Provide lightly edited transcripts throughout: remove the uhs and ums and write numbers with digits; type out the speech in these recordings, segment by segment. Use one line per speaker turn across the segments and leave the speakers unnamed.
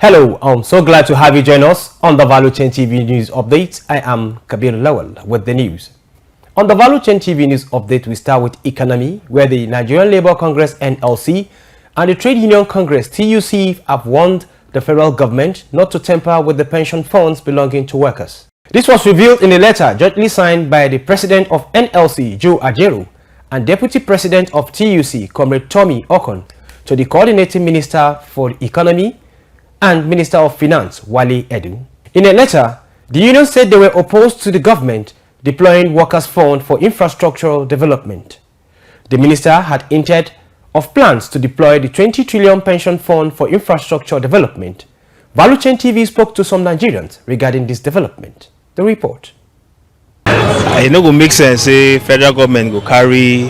Hello, I'm so glad to have you join us on the Value Chain TV News Update. I am Kabir Lawal with the news. On the Value Chain TV News Update, we start with economy, where the Nigerian Labour Congress (NLC) and the Trade Union Congress (TUC) have warned the federal government not to tamper with the pension funds belonging to workers. This was revealed in a letter jointly signed by the President of NLC, Joe Ajaero, and Deputy President of TUC, Comrade Tommy Okon, to the Coordinating Minister for Economy and Minister of Finance, Wale Edu. In a letter, the union said they were opposed to the government deploying Workers' Fund for infrastructural development. The minister had hinted of plans to deploy the 20 trillion pension fund for infrastructure development. Value Chain TV spoke to some Nigerians regarding this development. The report.
It no go make sense say federal government go carry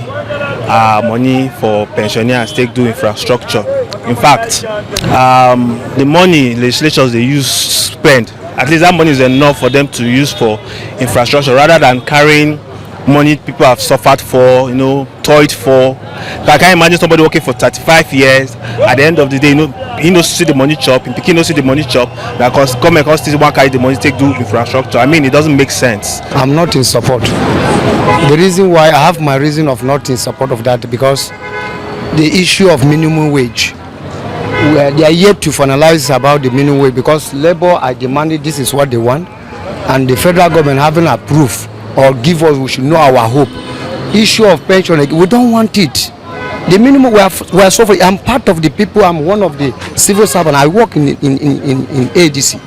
money for pensioners take do infrastructure. In fact, the money legislatures they use spend, at least that money is enough for them to use for infrastructure rather than carrying money people have suffered for, toiled for. I can't imagine somebody working for 35 years. At the end of the day, he knows see the money chop, in Pikin knows see the money chop, because government cost still one carry the money take do infrastructure. I mean, it doesn't make sense.
I'm not in support. The reason why I have my reason of not in support of that, because the issue of minimum wage, they are yet to finalize about the minimum wage, because labor are demanding this is what they want, and the federal government haven't approved or give us, we should know our hope. Issue of pension, we don't want it. The minimum we are suffering. I'm part of the people. I'm one of the civil servants. I work in ADC.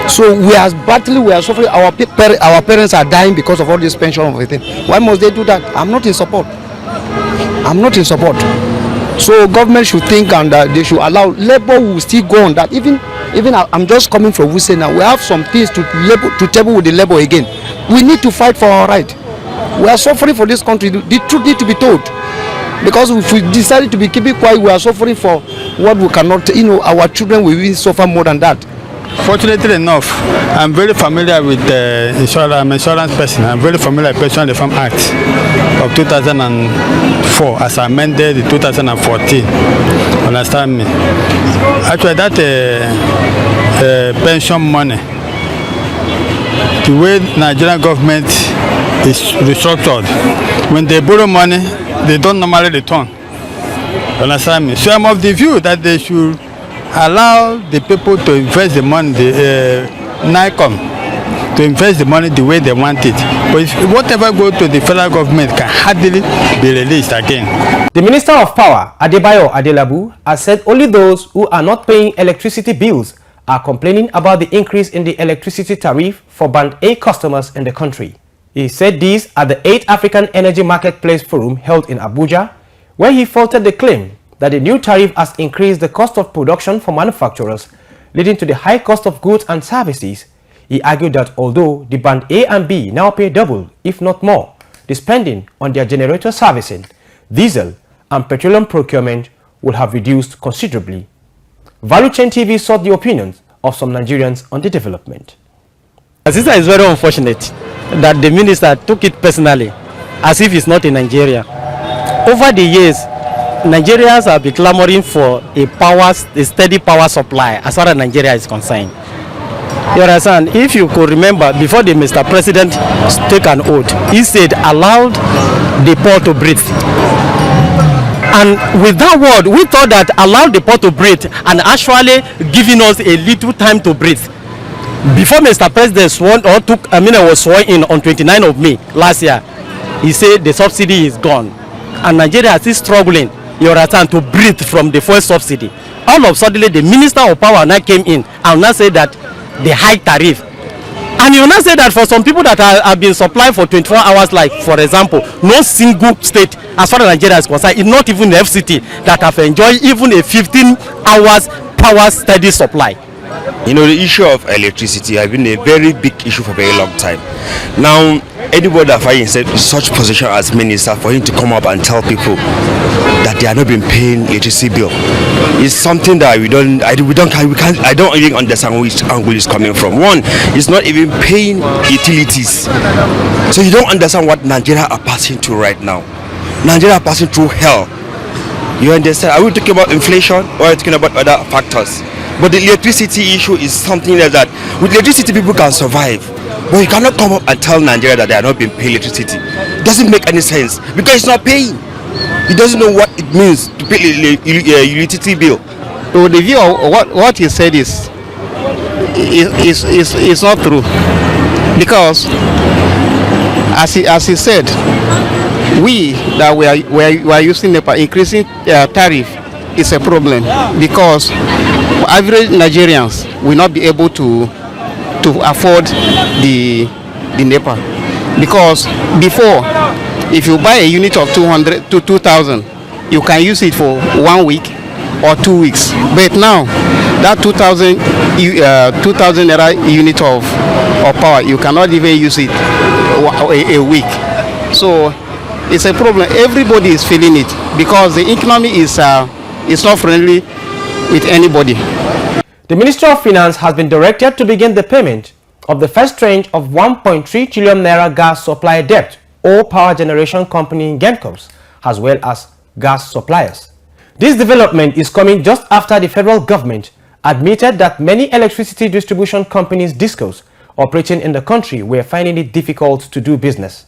So we are battling. We are suffering. Our parents are dying because of all this pension and everything. Why must they do that? I'm not in support. I'm not in support. So government should think, and they should allow labor will still go on that. Even I'm just coming from Wuse now. We have some things to table with the labor again. We need to fight for our right. We are suffering for this country. The truth need to be told. Because if we decided to be keeping quiet, we are suffering for what we cannot. Our children will even suffer more than that.
Fortunately enough, I'm very familiar with insurance. I'm an insurance person. I'm very familiar with Pension Reform Act of 2004 as amended in 2014. Understand me? Actually, that pension money, the way Nigerian government is restructured, when they borrow money, they don't normally return. Understand me? So I'm of the view that they should allow the people to invest the money, the NICOM, to invest the money the way they want it. But if whatever goes to the federal government can hardly be released again.
The Minister of Power, Adebayo Adelabu, has said only those who are not paying electricity bills are complaining about the increase in the electricity tariff for Band A customers in the country. He said this at the 8th African Energy Marketplace Forum held in Abuja, where he faulted the claim that the new tariff has increased the cost of production for manufacturers, leading to the high cost of goods and services. He argued that although the Band A and B now pay double, if not more, the spending on their generator servicing, diesel and petroleum procurement will have reduced considerably. Value Chain TV sought the opinions of some Nigerians on the development.
Sister, is very unfortunate that the minister took it personally, as if it's not in Nigeria. Over the years, Nigerians have been clamoring for a steady power supply as far as Nigeria is concerned. You understand? If you could remember, before the Mr. President took an oath, he said, allowed the poor to breathe. And with that word, we thought that allowed the poor to breathe and actually giving us a little time to breathe. Before Mr. President was sworn in on 29th of May last year, he said the subsidy is gone. And Nigeria is still struggling, you understand, to breathe from the fuel subsidy. All of a sudden, the Minister of Power now came in and now said that the high tariff. And you now say that for some people that have been supplied for 24 hours, like for example, no single state as far as Nigeria is concerned, not even the FCT, that have enjoyed even a 15 hours power steady supply.
The issue of electricity has been a very big issue for a very long time. Now, anybody that finds himself in such position as minister, for him to come up and tell people that they are not been paying electricity bill is something that I don't even understand which angle is coming from. One, it's not even paying utilities. So you don't understand what Nigeria are passing through right now. Nigeria are passing through hell. You understand? Are we talking about inflation or are we talking about other factors? But the electricity issue is something else that with electricity people can survive. But you cannot come up and tell Nigeria that they are not being paid electricity. It doesn't make any sense because it's not paying. He doesn't know what it means to pay a utility bill.
So the view of what he said is not true, because as he said, we are using NEPA, increasing tariff is a problem because average Nigerians will not be able to afford the NEPA, because before, if you buy a unit of 200 to 2,000, you can use it for 1 week or 2 weeks. But now that 2,000 naira unit of power, you cannot even use it a week. So it's a problem. Everybody is feeling it because the economy is not friendly with anybody.
The Ministry of Finance has been directed to begin the payment of the first tranche of 1.3 trillion naira gas supply debt or power generation company GenCorps, as well as gas suppliers. This development is coming just after the federal government admitted that many electricity distribution companies, DISCOs, operating in the country were finding it difficult to do business.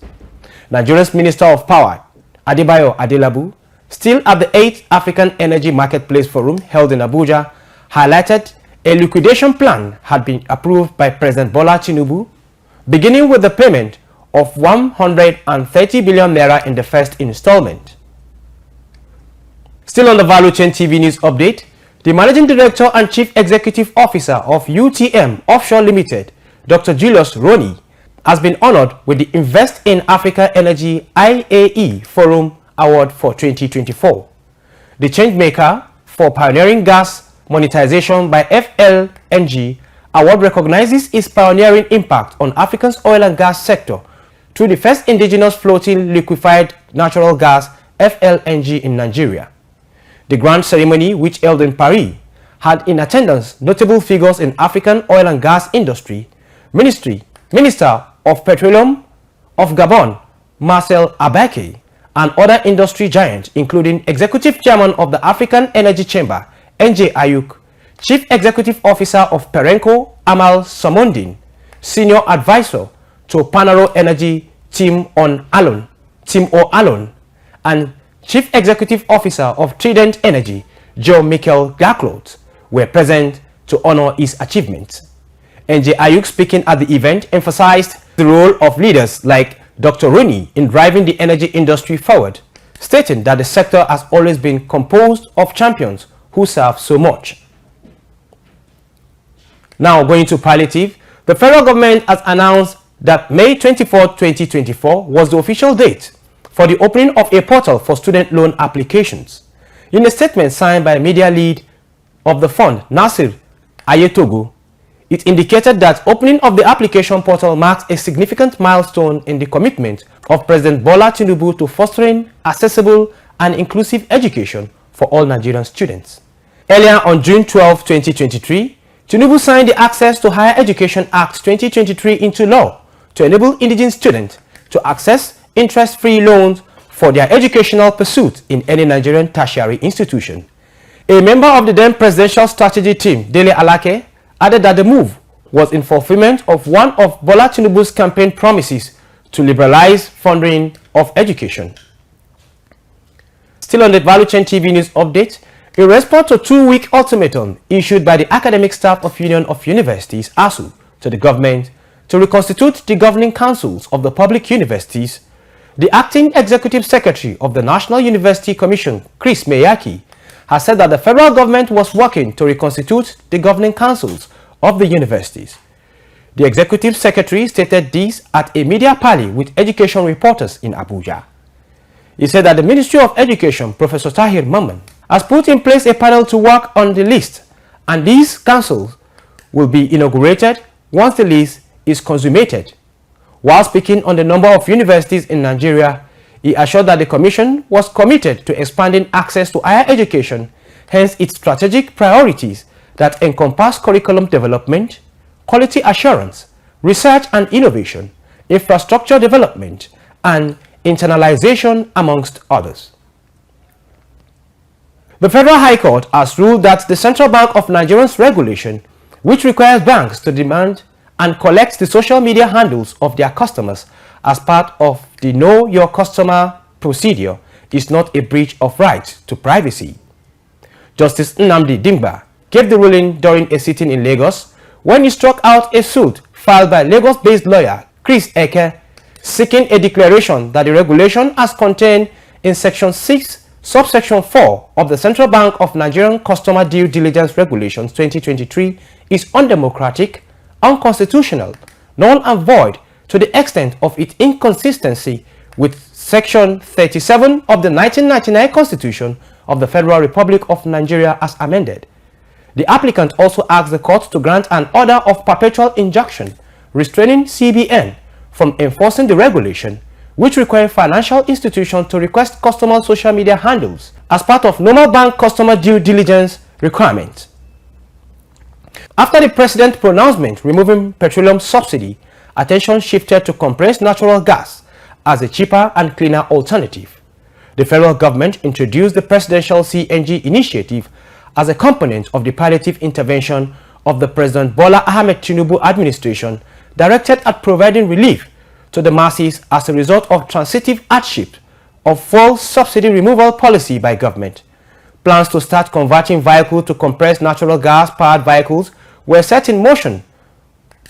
Nigeria's Minister of Power, Adebayo Adelabu, still at the 8th African Energy Marketplace Forum held in Abuja, highlighted a liquidation plan had been approved by President Bola Tinubu, beginning with the payment of 130 billion naira in the first installment. Still on the Value Chain TV News Update, the Managing Director and Chief Executive Officer of UTM Offshore Limited, Dr. Julius Roni, has been honored with the Invest in Africa Energy IAE Forum Award for 2024. The Changemaker for Pioneering Gas Monetization by FLNG award recognizes its pioneering impact on Africa's oil and gas sector through the first indigenous floating liquefied natural gas FLNG in Nigeria. The grand ceremony, which held in Paris, had in attendance notable figures in African oil and gas industry, Minister of Petroleum of Gabon, Marcel Abake, and other industry giants, including Executive Chairman of the African Energy Chamber, NJ Ayuk, Chief Executive Officer of Perenco, Amal Samondin, Senior Advisor to Panaro Energy, Tim O'Alon, and Chief Executive Officer of Trident Energy, Joe Michael Gaclot, were present to honor his achievements. NJ Ayuk, speaking at the event, emphasized the role of leaders like Dr. Rooney in driving the energy industry forward, stating that the sector has always been composed of champions who serve so much. Now going to palliative, the federal government has announced that May 24, 2024 was the official date for the opening of a portal for student loan applications. In a statement signed by media lead of the fund, Nasir Ayetogo, it indicated that opening of the application portal marks a significant milestone in the commitment of President Bola Tinubu to fostering accessible and inclusive education for all Nigerian students. Earlier on June 12, 2023, Tinubu signed the Access to Higher Education Act 2023 into law to enable indigenous students to access interest-free loans for their educational pursuit in any Nigerian tertiary institution. A member of the then presidential strategy team, Dele Alake, added that the move was in fulfillment of one of Bola Tinubu's campaign promises to liberalize funding of education. Still on the Value Chain TV News Update, a response to a 2-week ultimatum issued by the Academic Staff of Union of Universities, ASU, to the government to reconstitute the governing councils of the public universities, the acting executive secretary of the National University Commission, Chris Meyaki, has said that the federal government was working to reconstitute the governing councils of the universities. The executive secretary stated this at a media parley with education reporters in Abuja. He said that the Ministry of Education, Professor Tahir Mamman, has put in place a panel to work on the list, and these councils will be inaugurated once the list is consummated. While speaking on the number of universities in Nigeria, he assured that the commission was committed to expanding access to higher education, hence its strategic priorities that encompass curriculum development, quality assurance, research and innovation, infrastructure development, and internalization, amongst others. The Federal High Court has ruled that the Central Bank of Nigeria's regulation, which requires banks to demand and collect the social media handles of their customers as part of the Know Your Customer procedure, is not a breach of rights to privacy. Justice Nnamdi Dingba gave the ruling during a sitting in Lagos when he struck out a suit filed by Lagos-based lawyer Chris Eke, seeking a declaration that the regulation as contained in Section 6, Subsection 4 of the Central Bank of Nigerian Customer Due Diligence Regulations 2023 is undemocratic, unconstitutional, null and void to the extent of its inconsistency with Section 37 of the 1999 Constitution of the Federal Republic of Nigeria as amended. The applicant also asked the court to grant an order of perpetual injunction restraining CBN from enforcing the regulation, which requires financial institutions to request customer social media handles as part of normal bank customer due diligence requirements. After the president's pronouncement removing petroleum subsidy, attention shifted to compressed natural gas as a cheaper and cleaner alternative. The federal government introduced the presidential CNG initiative as a component of the palliative intervention of the President Bola Ahmed Tinubu administration directed at providing relief to the masses as a result of transitive hardship of fuel subsidy removal policy by government. Plans to start converting vehicles to compressed natural gas-powered vehicles were set in motion,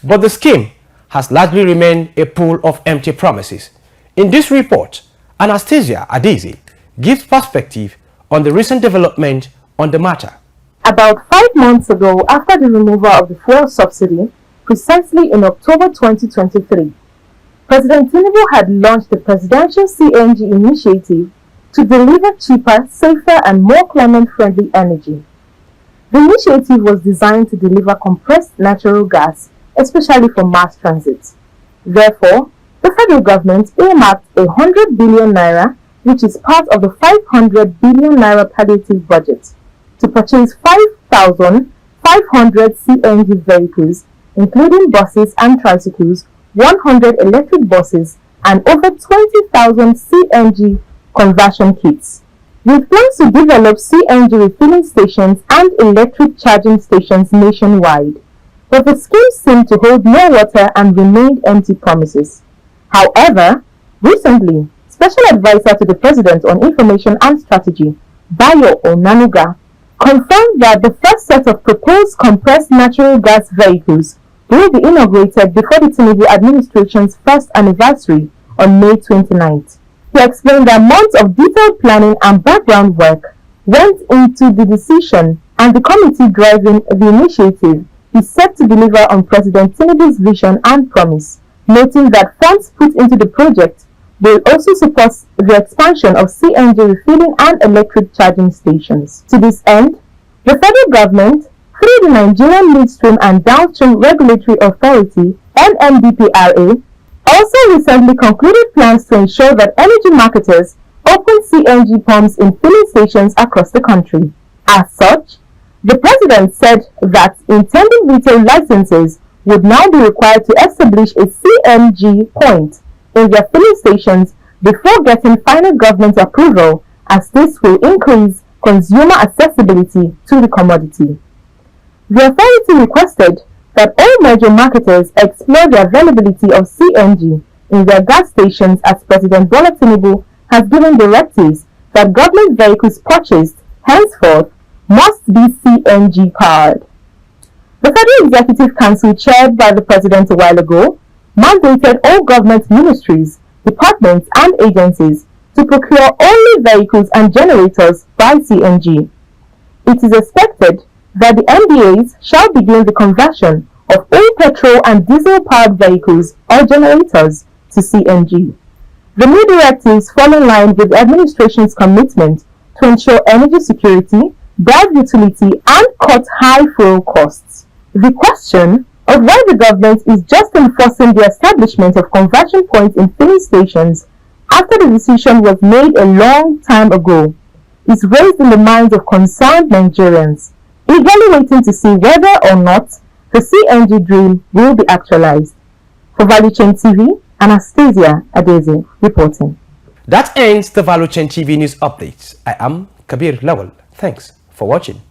but the scheme has largely remained a pool of empty promises. In this report, Anastasia Adezi gives perspective on the recent development on the matter.
About 5 months ago, after the removal of the fuel subsidy, precisely in October 2023, President Tinubu had launched the Presidential CNG initiative to deliver cheaper, safer and more climate-friendly energy. The initiative was designed to deliver compressed natural gas, especially for mass transit. Therefore, the federal government earmarked 100 billion naira, which is part of the 500 billion naira palliative budget, to purchase 5,500 CNG vehicles, including buses and tricycles, 100 electric buses, and over 20,000 CNG conversion kits. With plans to develop CNG refilling stations and electric charging stations nationwide, but the scheme seemed to hold no water and remained empty promises. However, recently, Special Advisor to the President on Information and Strategy, Bayo Onanuga, confirmed that the first set of proposed compressed natural gas vehicles will be inaugurated before the Tinubu administration's first anniversary on May 29th. He explained that months of detailed planning and background work went into the decision, and the committee driving the initiative is set to deliver on President Tinubu's vision and promise, noting that funds put into the project will also support the expansion of CNG refilling and electric charging stations. To this end, the federal government, through the Nigerian Midstream and Downstream Regulatory Authority (NMDPRA), also recently concluded plans to ensure that energy marketers open CNG pumps in filling stations across the country. As such, the president said that intended retail licenses would now be required to establish a CNG point in their filling stations before getting final government approval, as this will increase consumer accessibility to the commodity. The authority requested that all major marketers explore the availability of CNG in their gas stations, as President Bola Tinubu has given directives that government vehicles purchased henceforth must be CNG powered. The Federal Executive Council, chaired by the President a while ago, mandated all government ministries, departments and agencies to procure only vehicles and generators by CNG. It is expected that the MDAs shall begin the conversion of all petrol and diesel-powered vehicles or generators to CNG. The new directives fall in line with the administration's commitment to ensure energy security, drive utility, and cut high fuel costs. The question of why the government is just enforcing the establishment of conversion points in filling stations after the decision was made a long time ago is raised in the minds of concerned Nigerians, eagerly waiting to see whether or not the CNG dream will be actualized. For Value Chain TV, Anastasia Adezi reporting.
That ends the Value Chain TV news updates. I am Kabir Lawal. Thanks for watching.